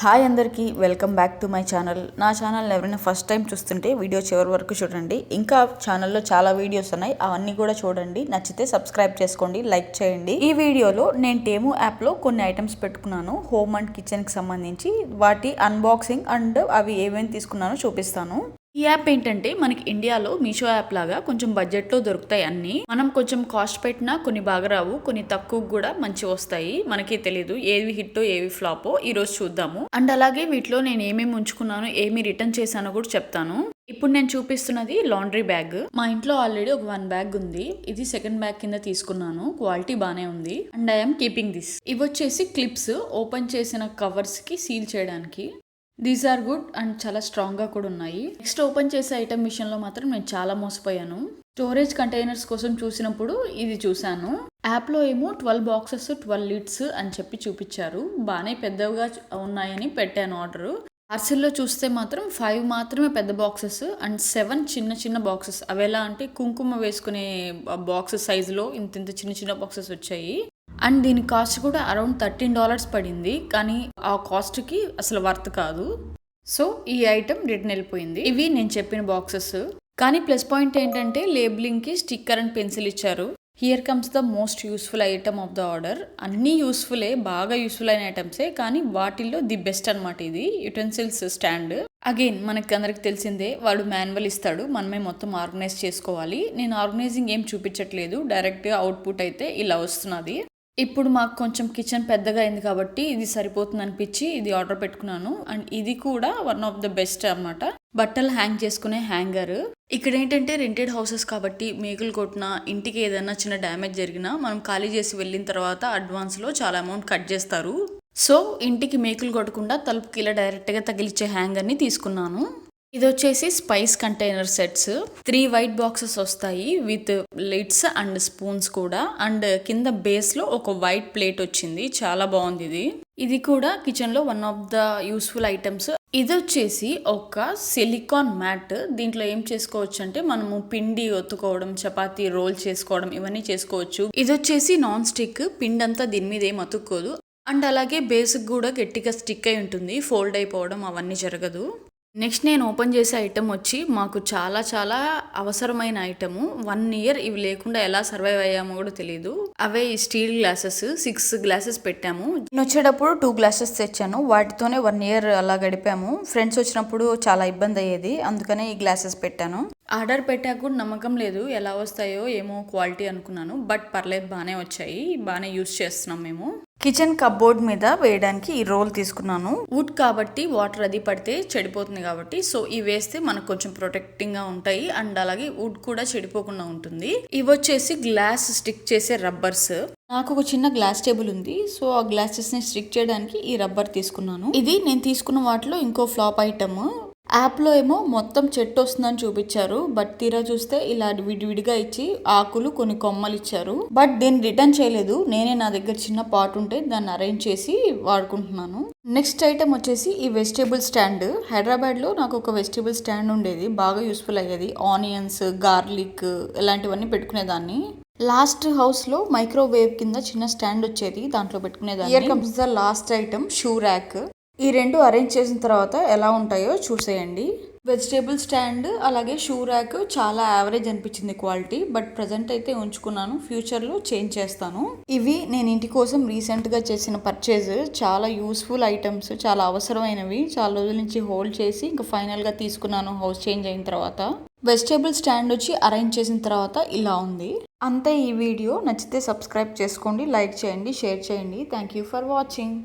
Hi అందరికీ welcome back to my channel. నా channel ఎవరైనా ఫస్ట్ టైం చూస్తుంటే వీడియో చివరి వరకు చూడండి. ఇంకా ఛానల్లో చాలా వీడియోస్ ఉన్నాయి, అవన్నీ కూడా చూడండి. నచ్చితే సబ్స్క్రైబ్ చేసుకోండి, లైక్ చేయండి. ఈ వీడియోలో నేను టేము యాప్లో కొన్ని ఐటమ్స్ పెట్టుకున్నాను హోమ్ అండ్ కిచెన్కి సంబంధించి. వాటి అన్బాక్సింగ్ అండ్ అవి ఏమేమి తీసుకున్నానో చూపిస్తాను. ఈ యాప్ ఏంటంటే మనకి ఇండియాలో మీషో యాప్ లాగా కొంచెం బడ్జెట్లో దొరుకుతాయి అన్ని. మనం కొంచెం కాస్ట్ పెట్టినా కొన్ని బాగా రావు, కొన్ని తక్కువ కూడా మంచి వస్తాయి. మనకి తెలియదు ఏవి హిట్టో ఏవి ఫ్లాపో. ఈ రోజు చూద్దాము. అండ్ అలాగే వీటిలో నేను ఏమేమి ఉంచుకున్నాను, ఏమి రిటర్న్ చేశానో కూడా చెప్తాను. ఇప్పుడు నేను చూపిస్తున్నది లాండ్రీ బ్యాగ్. మా ఇంట్లో ఆల్రెడీ ఒక 1 బ్యాగ్ ఉంది. ఇది సెకండ్ బ్యాగ్ కింద తీసుకున్నాను. క్వాలిటీ బానే ఉంది అండ్ ఐఎమ్ కీపింగ్ దిస్. ఇవి వచ్చేసి క్లిప్స్, ఓపెన్ చేసిన కవర్స్ కి సీల్ చేయడానికి. దీస్ ఆర్ గుడ్ అండ్ చాలా స్ట్రాంగ్ గా కూడా ఉన్నాయి. నెక్స్ట్ ఓపెన్ చేసే ఐటమ్ విషయంలో మాత్రం నేను చాలా మోసపోయాను. స్టోరేజ్ కంటైనర్స్ కోసం చూసినప్పుడు ఇది చూసాను. యాప్ లో ఏమో 12 బాక్సెస్ 12 లిడ్స్ అని చెప్పి చూపించారు. బాగానే పెద్దవిగా ఉన్నాయని పెట్టాను ఆర్డర్. పార్సిల్లో చూస్తే మాత్రం 5 మాత్రమే పెద్ద బాక్సెస్ అండ్ 7 చిన్న చిన్న బాక్సెస్. అవి ఎలా అంటే కుంకుమ వేసుకునే బాక్సెస్ సైజులో ఇంత చిన్న చిన్న బాక్సెస్ వచ్చాయి. అండ్ దీని కాస్ట్ కూడా అరౌండ్ $13 పడింది. కానీ ఆ కాస్ట్కి అసలు వర్త్ కాదు. సో ఈ ఐటమ్ రిటర్న్ వెళ్ళిపోయింది. ఇవి నేను చెప్పిన బాక్సెస్. కానీ ప్లస్ పాయింట్ ఏంటంటే లేబులింగ్కి స్టిక్కర్ అండ్ పెన్సిల్ ఇచ్చారు. Here comes the most useful item of the order. అన్నీ యూస్ఫుల్లే, బాగా యూస్ఫుల్ అయిన ఐటమ్సే. కానీ వాటిల్లో ది బెస్ట్ అనమాట ఇది. Utensils stand. అగైన్ మనకి అందరికి తెలిసిందే, వాడు మాన్యువల్ ఇస్తాడు, మనమే మొత్తం ఆర్గనైజ్ చేసుకోవాలి. నేను ఆర్గనైజింగ్ ఏం చూపించట్లేదు, డైరెక్ట్గా అవుట్పుట్ అయితే ఇలా వస్తున్నది. ఇప్పుడు మాకు కొంచెం కిచెన్ పెద్దగా అయింది కాబట్టి ఇది సరిపోతుంది అనిపించి ఇది ఆర్డర్ పెట్టుకున్నాను. అండ్ ఇది కూడా వన్ ఆఫ్ ద బెస్ట్ అన్నమాట. బట్టలు హ్యాంగ్ చేసుకునే హ్యాంగర్. ఇక్కడ ఏంటంటే రెంటెడ్ హౌసెస్ కాబట్టి మేకులు కొట్టినా, ఇంటికి ఏదైనా చిన్న డ్యామేజ్ జరిగినా మనం ఖాళీ చేసి వెళ్ళిన తర్వాత అడ్వాన్స్లో చాలా అమౌంట్ కట్ చేస్తారు. సో ఇంటికి మేకులు కొట్టకుండా తలుపుకి ఇలా డైరెక్ట్గా తగిలిచ్చే హ్యాంగర్ని తీసుకున్నాను. ఇది వచ్చేసి spice container sets. 3 white boxes వస్తాయి విత్ లిడ్స్ అండ్ స్పూన్స్ కూడా. అండ్ కింద బేస్ లో ఒక వైట్ ప్లేట్ వచ్చింది. చాలా బాగుంది ఇది. ఇది కూడా కిచెన్ లో one of the useful items. ఇది వచ్చేసి ఒక సిలికాన్ మ్యాట్. దీంట్లో ఏం చేసుకోవచ్చు అంటే మనము పిండి ఒత్తుకోవడం, చపాతీ రోల్ చేసుకోవడం ఇవన్నీ చేసుకోవచ్చు. ఇది వచ్చేసి నాన్ స్టిక్. పిండి అంతా దీని మీద ఏం అతుక్కోదు. అండ్ అలాగే బేస్కి కూడా గట్టిగా స్టిక్ అయి ఉంటుంది. ఫోల్డ్ అయిపోవడం అవన్నీ జరగదు. నెక్స్ట్ నేను ఓపెన్ చేసే ఐటమ్ వచ్చి మాకు చాలా చాలా అవసరమైన ఐటము. 1 ఇయర్ ఇవి లేకుండా ఎలా సర్వైవ్ అయ్యామో కూడా తెలియదు. అవే స్టీల్ గ్లాసెస్. 6 గ్లాసెస్ పెట్టాము. నేను వచ్చేటప్పుడు 2 గ్లాసెస్ తెచ్చాను. వాటితోనే 1 ఇయర్ అలా గడిపాము. ఫ్రెండ్స్ వచ్చినప్పుడు చాలా ఇబ్బంది అయ్యేది, అందుకనే ఈ గ్లాసెస్ పెట్టాను. ఆర్డర్ పెట్టాక కూడా నమ్మకం లేదు, ఎలా వస్తాయో ఏమో క్వాలిటీ అనుకున్నాను. బట్ పర్లేదు, బాగానే వచ్చాయి. బాగానే యూస్ చేస్తున్నాం మేము. కిచెన్ కప్బోర్డ్ మీద వేయడానికి ఈ రోల్ తీసుకున్నాను. వుడ్ కాబట్టి వాటర్ అది పడితే చెడిపోతుంది కాబట్టి, సో ఇవి వేస్తే మనకు కొంచెం ప్రొటెక్టింగ్ గా ఉంటాయి. అండ్ అలాగే వుడ్ కూడా చెడిపోకుండా ఉంటుంది. ఇవి వచ్చేసి గ్లాస్ స్టిక్ చేసే రబ్బర్స్. నాకు ఒక చిన్న గ్లాస్ టేబుల్ ఉంది, సో ఆ గ్లాసెస్ ని స్టిక్ చేయడానికి ఈ రబ్బర్ తీసుకున్నాను. ఇది నేను తీసుకున్న వాటిలో ఇంకో ఫ్లాప్ ఐటమ్. యాప్ లో ఏమో మొత్తం చెట్టు వస్తుందని చూపించారు, బట్ తీరా చూస్తే ఇలా విడివిడిగా ఇచ్చి ఆకులు కొన్ని కొమ్మలు ఇచ్చారు. బట్ దీన్ని రిటర్న్ చేయలేదు. నేనే నా దగ్గర చిన్న పాట్ ఉంటే దాన్ని అరేంజ్ చేసి వాడుకుంటున్నాను. నెక్స్ట్ ఐటమ్ వచ్చేసి ఈ వెజిటేబుల్ స్టాండ్. హైదరాబాద్ లో నాకు ఒక వెజిటేబుల్ స్టాండ్ ఉండేది, బాగా యూస్ఫుల్ అయ్యేది. ఆనియన్స్, గార్లిక్ ఇలాంటివన్నీ పెట్టుకునేదాన్ని. లాస్ట్ హౌస్ లో మైక్రోవేవ్ కింద చిన్న స్టాండ్ వచ్చేది, దాంట్లో పెట్టుకునేదాన్ని. Here comes the last item, shoe rack. ఈ 2 అరేంజ్ చేసిన తర్వాత ఎలా ఉంటాయో చూసేయండి. వెజిటేబుల్ స్టాండ్ అలాగే షూ ర్యాక్ చాలా యావరేజ్ అనిపించింది క్వాలిటీ, బట్ ప్రజెంట్ అయితే ఉంచుకున్నాను. ఫ్యూచర్లో చేంజ్ చేస్తాను. ఇవి నేను ఇంటి కోసం రీసెంట్గా చేసిన పర్చేజ్. చాలా యూస్ఫుల్ ఐటమ్స్, చాలా అవసరమైనవి. చాలా రోజుల నుంచి హోల్డ్ చేసి ఇంకా ఫైనల్గా తీసుకున్నాను హౌస్ చేంజ్ అయిన తర్వాత. వెజిటేబుల్ స్టాండ్ వచ్చి అరేంజ్ చేసిన తర్వాత ఇలా ఉంది. అంతే ఈ వీడియో. నచ్చితే సబ్స్క్రైబ్ చేసుకోండి, లైక్ చేయండి, షేర్ చేయండి. Thank you for watching.